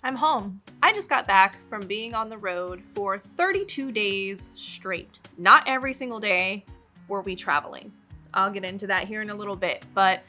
I'm home. I just got back from being on the road for 32 days straight. Not every single day were we traveling. I'll get into that here in a little bit, but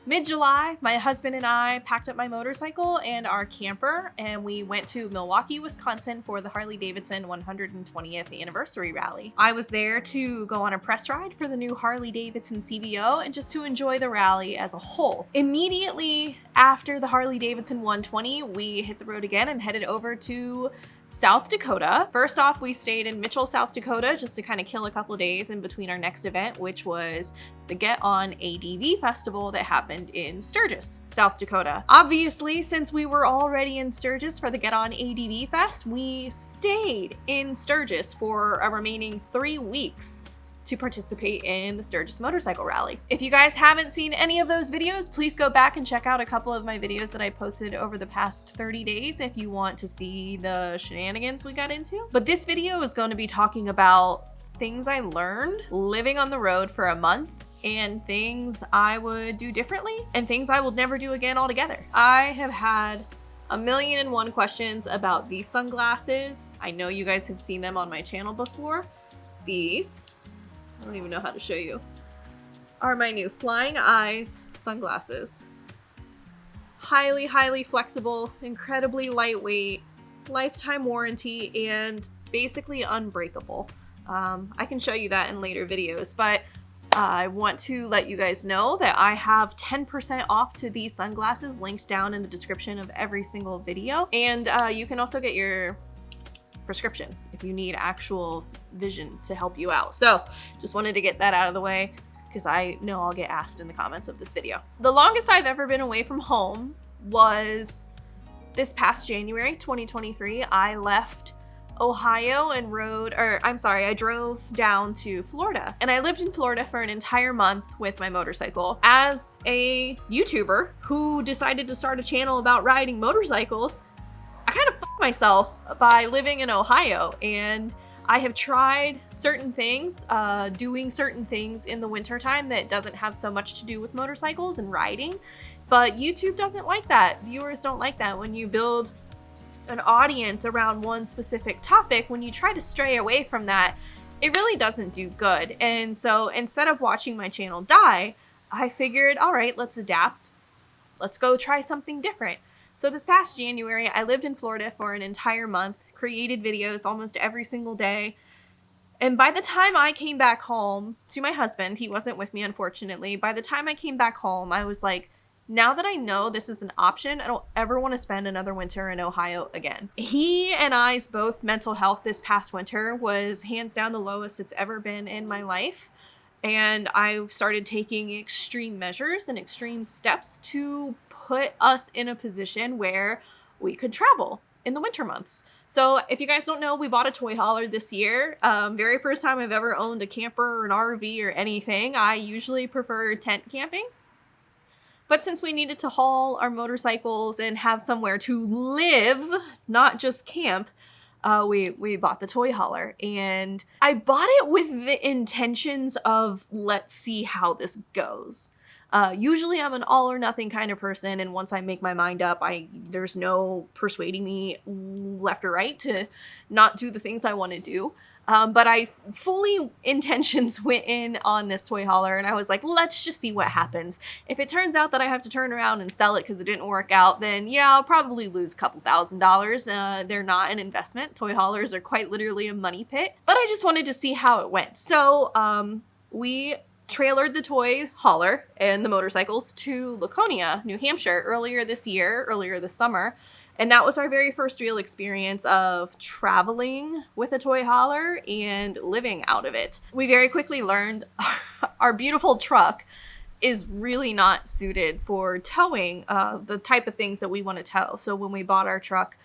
mid-July, my husband and I packed up my motorcycle and our camper, and we went to Milwaukee, Wisconsin for the Harley-Davidson 120th anniversary rally. I was there to go on a press ride for the new Harley-Davidson CVO and just to enjoy the rally as a whole. Immediately after the Harley-Davidson 120, we hit the road again and headed over to South Dakota. First off, we stayed in Mitchell, South Dakota, just to kind of kill a couple days in between our next event, which was the Get On ADV Festival that happened in Sturgis, South Dakota. Obviously, since we were already in Sturgis for the Get On ADV Fest, we stayed in Sturgis for a remaining 3 weeks to participate in the Sturgis Motorcycle Rally. If you guys haven't seen any of those videos, please go back and check out a couple of my videos that I posted over the past 30 days if you want to see the shenanigans we got into. But this video is going to be talking about things I learned living on the road for a month, and things I would do differently, and things I will never do again altogether. I have had 1,000,001 questions about these sunglasses. I know you guys have seen them on my channel before. These, I don't even know how to show you, are my new Flying Eyes sunglasses. Highly, highly flexible, incredibly lightweight, lifetime warranty, and basically unbreakable. I can show you that in later videos, but I want to let you guys know that I have 10% off to these sunglasses linked down in the description of every single video. And you can also get your prescription if you need actual vision to help you out. So just wanted to get that out of the way because I know I'll get asked in the comments of this video. The longest I've ever been away from home was this past January 2023. I left Ohio and I drove down to Florida, and I lived in Florida for an entire month with my motorcycle. As a YouTuber who decided to start a channel about riding motorcycles, I kind of fucked myself by living in Ohio, and I have tried certain things, doing certain things in the wintertime that doesn't have so much to do with motorcycles and riding, but YouTube doesn't like that. Viewers don't like that. When you build an audience around one specific topic, when you try to stray away from that, it really doesn't do good. And so instead of watching my channel die, I figured, all right, let's adapt. Let's go try something different. So this past January, I lived in Florida for an entire month, created videos almost every single day. And by the time I came back home to my husband, he wasn't with me, unfortunately. By the time I came back home, I was like, now that I know this is an option, I don't ever want to spend another winter in Ohio again. He and I's both mental health this past winter was hands down the lowest it's ever been in my life. And I started taking extreme measures and extreme steps to put us in a position where we could travel in the winter months. So if you guys don't know, we bought a toy hauler this year. Very first time I've ever owned a camper or an RV or anything. I usually prefer tent camping. But since we needed to haul our motorcycles and have somewhere to live, not just camp, we bought the toy hauler. And I bought it with the intentions of, let's see how this goes. Usually I'm an all or nothing kind of person, and once I make my mind up, there's no persuading me left or right to not do the things I want to do. But I fully intentions went in on this toy hauler, and I was like, let's just see what happens. If it turns out that I have to turn around and sell it because it didn't work out, then yeah, I'll probably lose a couple $1,000s. They're not an investment. Toy haulers are quite literally a money pit. But I just wanted to see how it went. So we trailered the toy hauler and the motorcycles to Laconia, New Hampshire earlier this summer. And that was our very first real experience of traveling with a toy hauler and living out of it. We very quickly learned our beautiful truck is really not suited for towing the type of things that we want to tow. So when we bought our truck,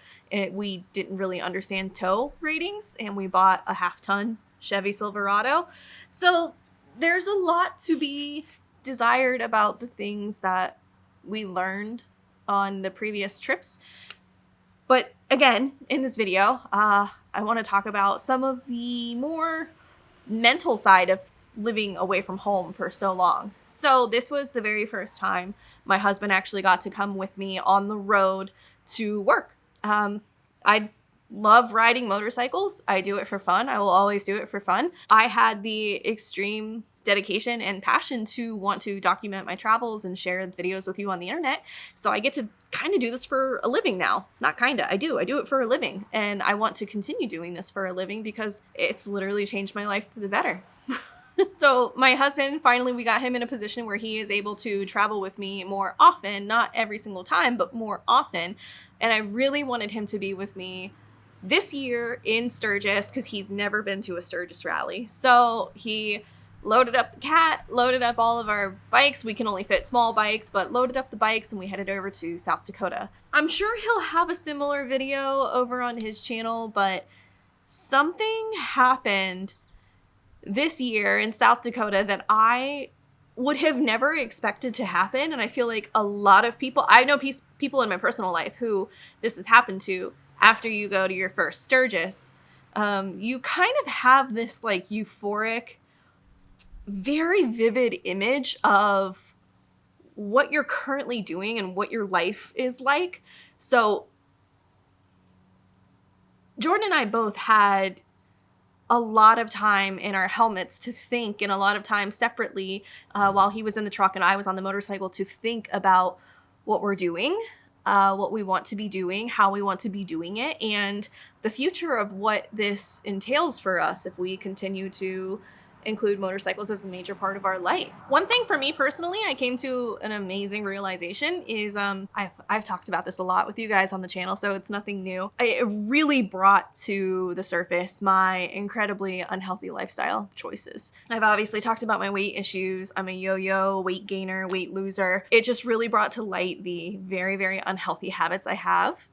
we didn't really understand tow ratings, and we bought a half-ton Chevy Silverado. So there's a lot to be desired about the things that we learned on the previous trips. But again, in this video, I want to talk about some of the more mental side of living away from home for so long. So this was the very first time my husband actually got to come with me on the road to work. I love riding motorcycles. I do it for fun. I will always do it for fun. I had the extreme dedication and passion to want to document my travels and share videos with you on the internet. So I get to kind of do this for a living now. Not kind of, I do it for a living. And I want to continue doing this for a living because it's literally changed my life for the better. So my husband, finally, we got him in a position where he is able to travel with me more often, not every single time, but more often. And I really wanted him to be with me this year in Sturgis because he's never been to a Sturgis rally. So he loaded up the cat, loaded up all of our bikes. We can only fit small bikes, but loaded up the bikes and we headed over to South Dakota. I'm sure he'll have a similar video over on his channel, but something happened this year in South Dakota that I would have never expected to happen. And I feel like a lot of people, I know people in my personal life who this has happened to after you go to your first Sturgis. You kind of have this like euphoric, very vivid image of what you're currently doing and what your life is like. So Jordan and I both had a lot of time in our helmets to think, and a lot of time separately while he was in the truck and I was on the motorcycle to think about what we're doing, what we want to be doing, how we want to be doing it, and the future of what this entails for us if we continue to include motorcycles as a major part of our life. One thing for me personally, I came to an amazing realization is I've talked about this a lot with you guys on the channel, so it's nothing new. It really brought to the surface my incredibly unhealthy lifestyle choices. I've obviously talked about my weight issues. I'm a yo-yo, weight gainer, weight loser. It just really brought to light the very, very unhealthy habits I have.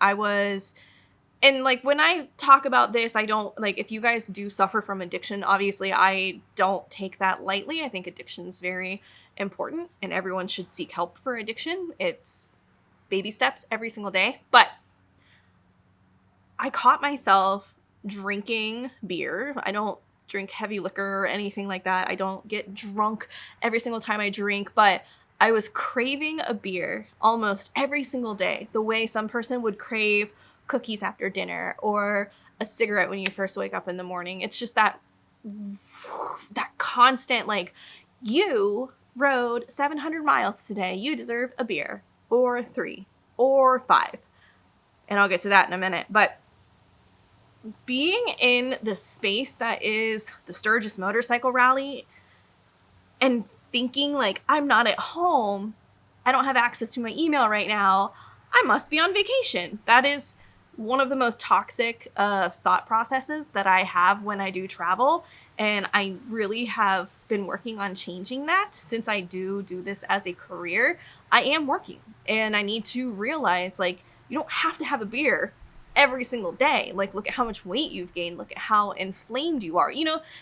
And like when I talk about this, I don't like, if you guys do suffer from addiction, obviously I don't take that lightly. I think addiction is very important and everyone should seek help for addiction. It's baby steps every single day. But I caught myself drinking beer. I don't drink heavy liquor or anything like that. I don't get drunk every single time I drink, but I was craving a beer almost every single day, the way some person would crave cookies after dinner or a cigarette when you first wake up in the morning. It's just that constant, like, you rode 700 miles today. You deserve a beer or 3 or 5. And I'll get to that in a minute. But being in the space that is the Sturgis Motorcycle Rally and thinking like, I'm not at home, I don't have access to my email right now, I must be on vacation. That is one of the most toxic thought processes that I have when I do travel. And I really have been working on changing that since I do this as a career. I am working and I need to realize, like, you don't have to have a beer every single day. Like, look at how much weight you've gained. Look at how inflamed you are,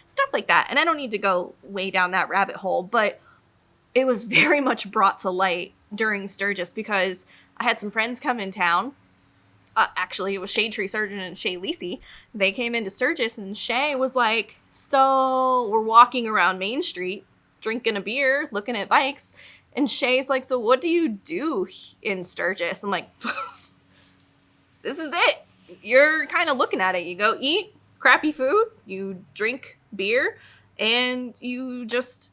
stuff like that. And I don't need to go way down that rabbit hole, but it was very much brought to light during Sturgis because I had some friends come in town. Actually, it was Shade Tree Surgeon and Shay Lisi. They came into Sturgis and Shay was like, so we're walking around Main Street, drinking a beer, looking at bikes. And Shay's like, so what do you do in Sturgis? I'm like, this is it. You're kind of looking at it. You go eat crappy food, you drink beer, and you just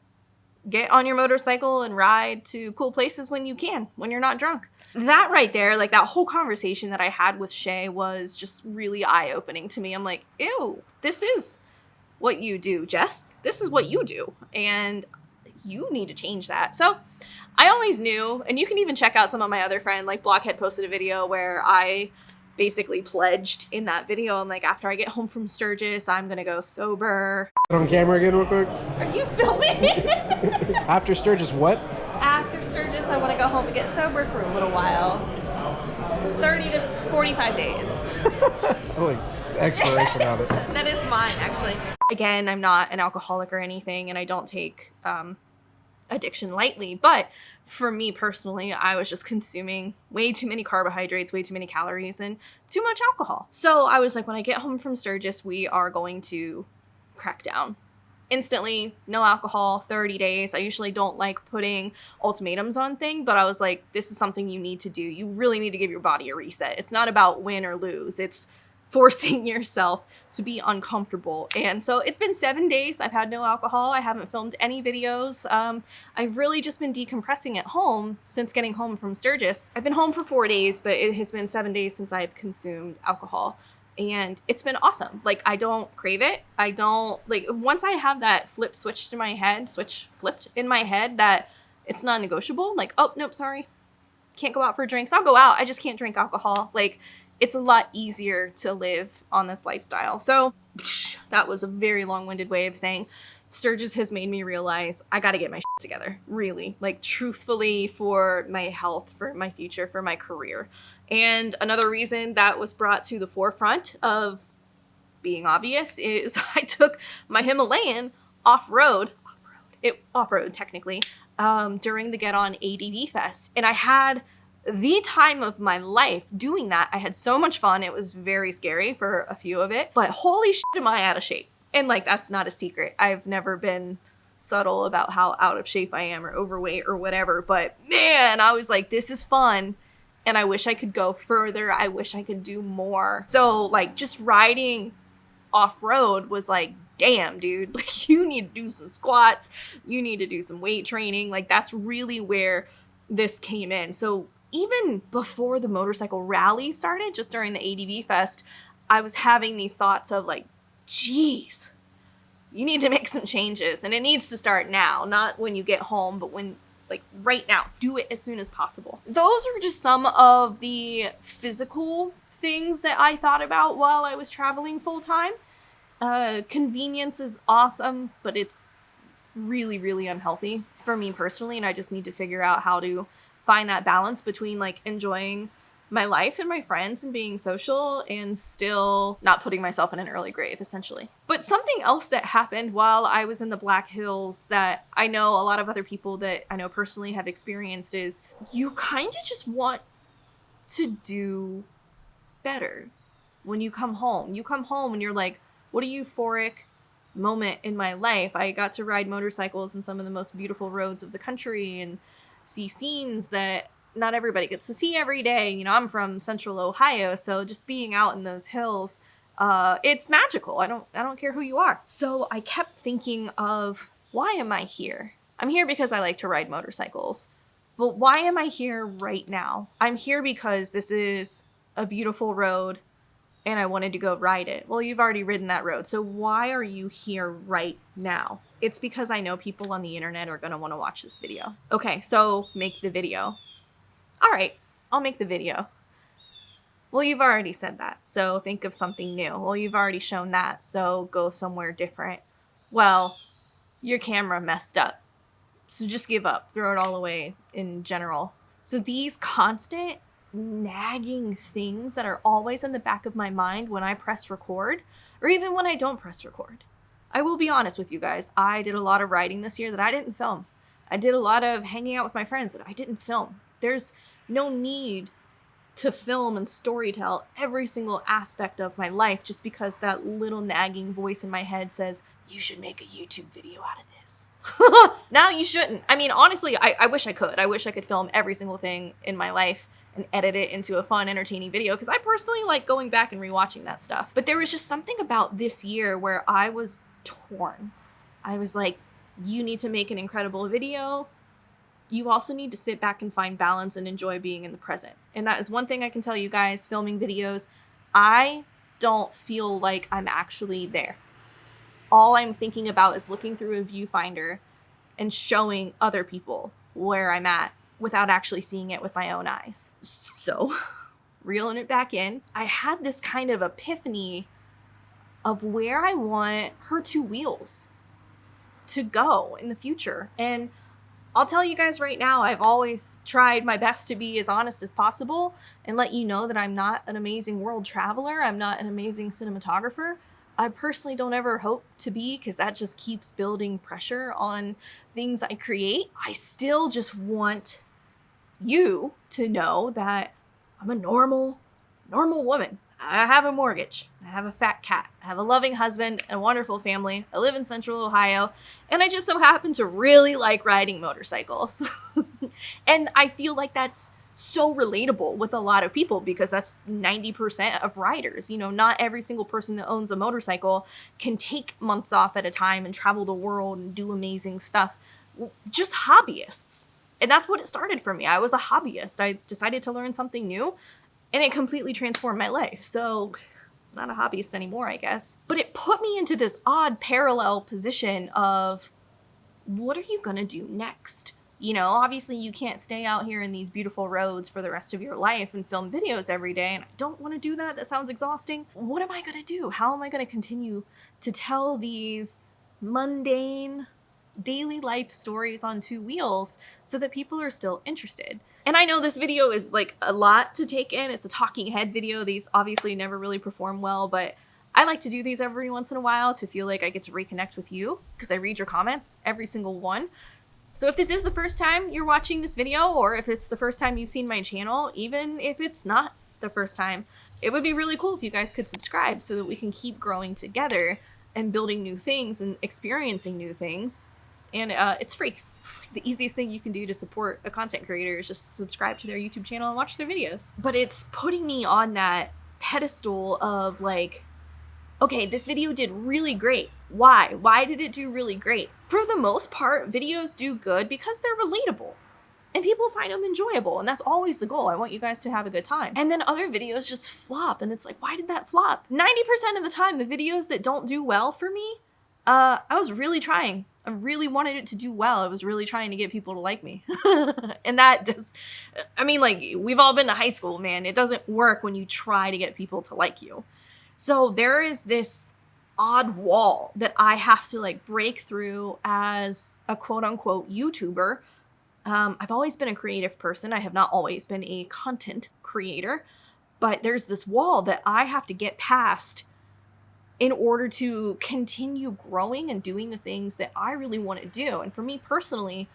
get on your motorcycle and ride to cool places when you can, when you're not drunk. That right there, like that whole conversation that I had with Shay was just really eye-opening to me. I'm like, ew, this is what you do, Jess. This is what you do. And you need to change that. So I always knew, and you can even check out some of my other friends, like Blockhead posted a video where I basically pledged in that video. I'm like, after I get home from Sturgis, I'm going to go sober. On camera again real quick. Are you filming? After Sturgis what? After Sturgis, I want to go home and get sober for a little while. 30 to 45 days. Like, expiration of it. That is mine, actually. Again, I'm not an alcoholic or anything, and I don't take addiction lightly. But for me personally, I was just consuming way too many carbohydrates, way too many calories, and too much alcohol. So I was like, when I get home from Sturgis, we are going to crack down instantly, no alcohol, 30 days. I usually don't like putting ultimatums on things, but I was like, this is something you need to do. You really need to give your body a reset. It's not about win or lose. It's forcing yourself to be uncomfortable. And so it's been 7 days. I've had no alcohol. I haven't filmed any videos. I've really just been decompressing at home since getting home from Sturgis. I've been home for 4 days, but it has been 7 days since I've consumed alcohol. And it's been awesome. Like, I don't crave it. I don't, like, once I have that switched in my head, flipped in my head that it's non-negotiable, like, oh, nope, sorry. Can't go out for drinks. I'll go out. I just can't drink alcohol. Like, it's a lot easier to live on this lifestyle. So that was a very long-winded way of saying Sturgis has made me realize I got to get my shit together, really, like truthfully, for my health, for my future, for my career. And another reason that was brought to the forefront of being obvious is I took my Himalayan off-road technically, during the Get On ADV Fest. And I had the time of my life doing that. I had so much fun. It was very scary for a few of it, but holy shit am I out of shape. And like, that's not a secret. I've never been subtle about how out of shape I am or overweight or whatever, but man, I was like, this is fun. And I wish I could go further. I wish I could do more. So like, just riding off-road was like, damn, dude, like, you need to do some squats. You need to do some weight training. Like, that's really where this came in. So even before the motorcycle rally started, just during the ADV Fest, I was having these thoughts of like, geez, you need to make some changes. And it needs to start now, not when you get home, but when, like, right now. Do it as soon as possible. Those are just some of the physical things that I thought about while I was traveling full time. Convenience is awesome, but it's really, really unhealthy for me personally. And I just need to figure out how to find that balance between like enjoying my life and my friends and being social and still not putting myself in an early grave, essentially. But something else that happened while I was in the Black Hills that I know a lot of other people that I know personally have experienced is you kind of just want to do better when you come home. You come home and you're like, what a euphoric moment in my life. I got to ride motorcycles in some of the most beautiful roads of the country and see scenes that not everybody gets to see every day. You know, I'm from central Ohio, so just being out in those hills, it's magical. I don't care who you are. So I kept thinking of, why am I here? I'm here because I like to ride motorcycles. But why am I here right now? I'm here because this is a beautiful road and I wanted to go ride it. Well, you've already ridden that road. So why are you here right now? It's because I know people on the internet are going to want to watch this video. Okay, so make the video. All right, I'll make the video. Well, you've already said that, so think of something new. Well, you've already shown that, so go somewhere different. Well, your camera messed up, so just give up. Throw it all away in general. So these constant nagging things that are always in the back of my mind when I press record, or even when I don't press record. I will be honest with you guys. I did a lot of riding this year that I didn't film. I did a lot of hanging out with my friends that I didn't film. There's no need to film and storytell every single aspect of my life just because that little nagging voice in my head says, you should make a YouTube video out of this. Now you shouldn't. I mean, honestly, I wish I could. I wish I could film every single thing in my life and edit it into a fun, entertaining video, because I personally like going back and rewatching that stuff. But there was just something about this year where I was torn. I was like, you need to make an incredible video. You also need to sit back and find balance and enjoy being in the present. And that is one thing I can tell you guys, filming videos, I don't feel like I'm actually there. All I'm thinking about is looking through a viewfinder and showing other people where I'm at without actually seeing it with my own eyes. So, reeling it back in, I had this kind of epiphany of where I want her two wheels to go in the future. And I'll tell you guys right now, I've always tried my best to be as honest as possible and let you know that I'm not an amazing world traveler. I'm not an amazing cinematographer. I personally don't ever hope to be, because that just keeps building pressure on things I create. I still just want you to know that I'm a normal woman. I have a mortgage. I have a fat cat. I have a loving husband, a wonderful family. I live in Central Ohio, and I just so happen to really like riding motorcycles. And I feel like that's so relatable with a lot of people because that's 90% of riders. You know, not every single person that owns a motorcycle can take months off at a time and travel the world and do amazing stuff. Just hobbyists. And that's what it started for me. I was a hobbyist. I decided to learn something new, and it completely transformed my life. So, not a hobbyist anymore, I guess. But it put me into this odd parallel position of, what are you gonna do next? You know, obviously you can't stay out here in these beautiful roads for the rest of your life and film videos every day, and I don't want to do that. That sounds exhausting. What am I gonna do? How am I gonna continue to tell these mundane daily life stories on two wheels so that people are still interested? And I know this video is like a lot to take in. It's a talking head video. These obviously never really perform well, but I like to do these every once in a while to feel like I get to reconnect with you because I read your comments, every single one. So if this is the first time you're watching this video, or if it's the first time you've seen my channel, even if it's not the first time, it would be really cool if you guys could subscribe so that we can keep growing together and building new things and experiencing new things. And it's free. It's like the easiest thing you can do to support a content creator is just subscribe to their YouTube channel and watch their videos. But it's putting me on that pedestal of like, okay, this video did really great. Why? Why did it do really great? For the most part, videos do good because they're relatable and people find them enjoyable. And that's always the goal. I want you guys to have a good time. And then other videos just flop. And it's like, why did that flop? 90% of the time, the videos that don't do well for me, I was really trying. I really wanted it to do well. I was really trying to get people to like me. And that does, I mean, like, we've all been to high school, man. It doesn't work when you try to get people to like you. So there is this odd wall that I have to like break through as a quote unquote YouTuber. I've always been a creative person. I have not always been a content creator, but there's this wall that I have to get past in order to continue growing and doing the things that I really want to do. And for me personally,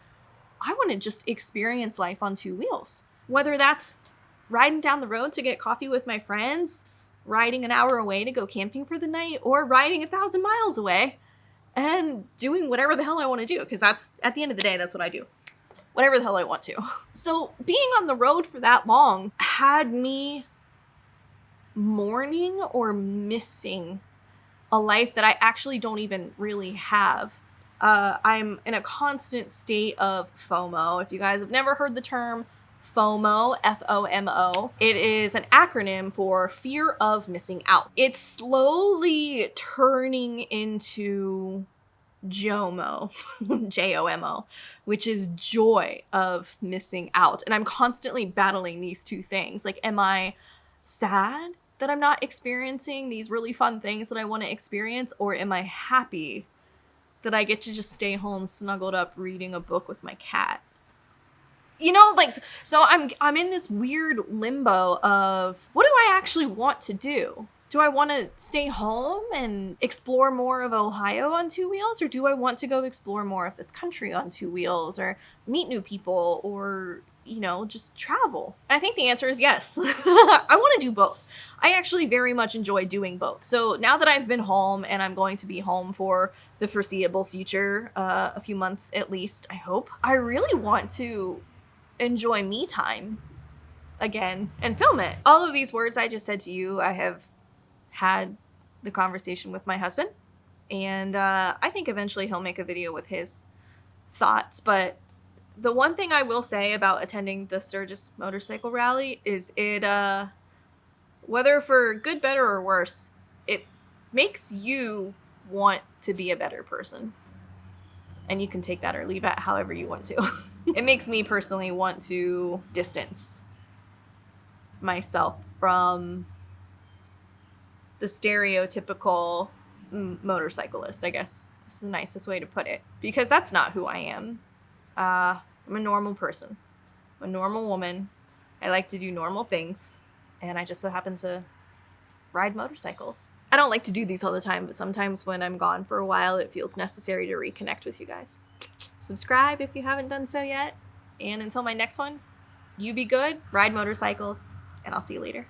I want to just experience life on two wheels, whether that's riding down the road to get coffee with my friends, riding an hour away to go camping for the night, or riding 1,000 miles away and doing whatever the hell I want to do. Because that's, at the end of the day, that's what I do. Whatever the hell I want to. So being on the road for that long had me mourning or missing a life that I actually don't even really have. I'm in a constant state of FOMO. If you guys have never heard the term FOMO, F-O-M-O. It is an acronym for fear of missing out. It's slowly turning into JOMO, J-O-M-O, which is joy of missing out. And I'm constantly battling these two things. Like, am I sad that I'm not experiencing these really fun things that I want to experience? Or am I happy that I get to just stay home snuggled up reading a book with my cat? You know, like, so I'm in this weird limbo of, what do I actually want to do? Do I want to stay home and explore more of Ohio on two wheels? Or do I want to go explore more of this country on two wheels, or meet new people, or, you know, just travel? And I think the answer is yes. I want to do both. I actually very much enjoy doing both. So now that I've been home, and I'm going to be home for the foreseeable future, a few months at least, I hope, I really want to enjoy me time again and film it. All of these words I just said to you, I have had the conversation with my husband, and I think eventually he'll make a video with his thoughts. But the one thing I will say about attending the Sturgis motorcycle rally is it, whether for good, better, or worse, it makes you want to be a better person. And you can take that or leave it however you want to. It makes me personally want to distance myself from the stereotypical motorcyclist, I guess is the nicest way to put it. Because that's not who I am. I'm a normal person. I'm a normal woman. I like to do normal things. And I just so happen to ride motorcycles. I don't like to do these all the time, but sometimes when I'm gone for a while, it feels necessary to reconnect with you guys. Subscribe if you haven't done so yet. And until my next one, you be good, ride motorcycles, and I'll see you later.